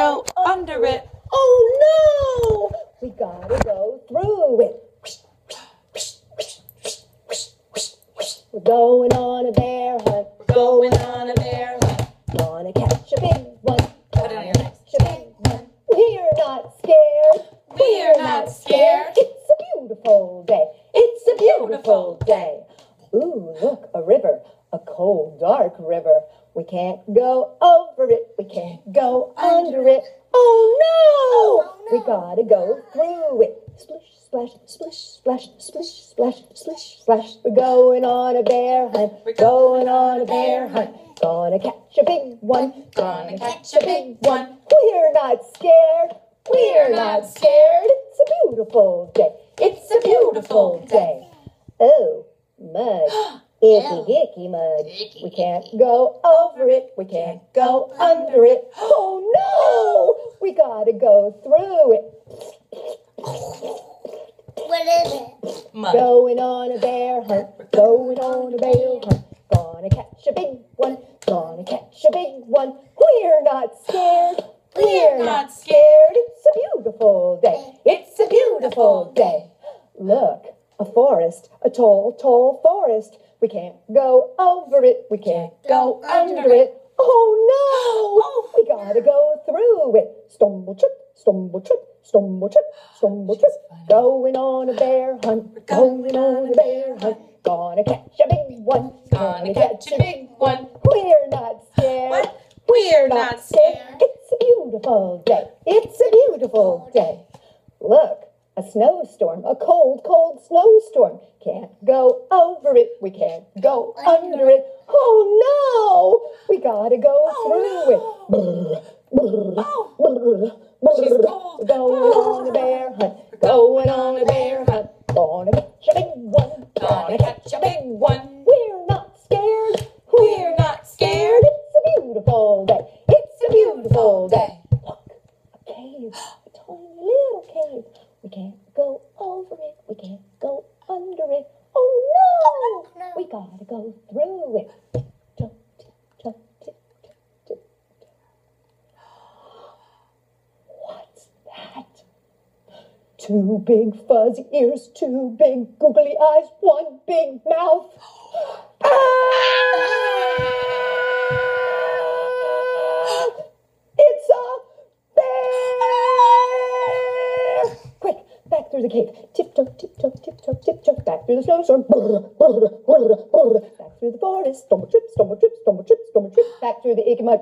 go under it. Oh no! We gotta go through it. We're going on a bear hunt. We're going on a bear hunt. Gonna catch a big one. Put it on your neck. Catch a big one. We're not scared. We're not scared. It's a beautiful day. It's a beautiful day. Ooh, look, a river. A cold, dark river. We can't go over it. We can't go under it. Oh no! We gotta go through it. Splish, splash, splish, splash, splish, splash, splish, splash. We're going on a bear hunt. We're going on a bear hunt. Gonna catch a big one. Gonna catch a big one. We're not scared. We're not scared. It's a beautiful day. It's a beautiful day. Oh, mud. Icky, icky mud. We can't go over it. We can't go under it. Oh no! We gotta go through it. What is it? Mud. Going on a bear hunt. Going on a bear hunt. Gonna catch a big one. Gonna catch a big one. We're not scared. We're not scared. It's a beautiful day. It's a beautiful day. Look, a forest. A tall, tall forest. We can't go over it. We can't go under it. Oh no! We gotta go through it. Stumble trip, stumble trip, stumble trip, stumble trip. Going on a bear hunt. Going on a bear hunt. Gonna catch a big one. Gonna catch a big one. We're not scared. What? We're not scared. It's a beautiful day. It's a beautiful day. Look, a snowstorm. A cold, cold snowstorm. Can't go over it. We can't go under it. Oh no! We gotta go through it. She's cold. Going on a bear hunt. Going on a bear hunt. Gonna catch a big one. Gonna catch a big one. We're not scared. We're not scared. It's a beautiful day. It's a beautiful day. Look, a cave. A tiny little cave. We can't go over it. We can't go under it. Oh no! We gotta go through it. Tip, tip, tip, tip, tip, tip. What's that? Two big fuzzy ears, two big googly eyes, one big mouth. It's a bear! Quick, back through the cave. Tiptoe, tiptoe, tiptoe, tiptoe. Back through the snowstorm. Back through the forest. Stumble trip, stumble trip, stumble trip, stumble trip. Back through the icky mud.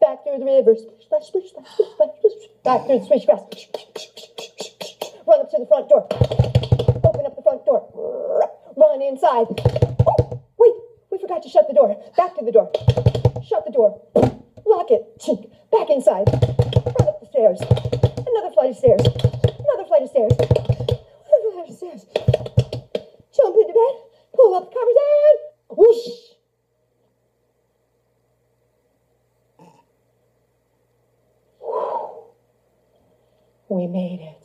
Back through the river. Splish, splash, splish, splash, splish, splash, splish. Back through the swish grass. Run up to the front door. Open up the front door. Run inside. Oh, wait, we forgot to shut the door. Back to the door. Shut the door. Lock it. Chink. Back inside. Run up the stairs. Another flight of stairs. Another flight of stairs. Another flight of stairs. Jump into bed. Pull up the covers and whoosh. We made it.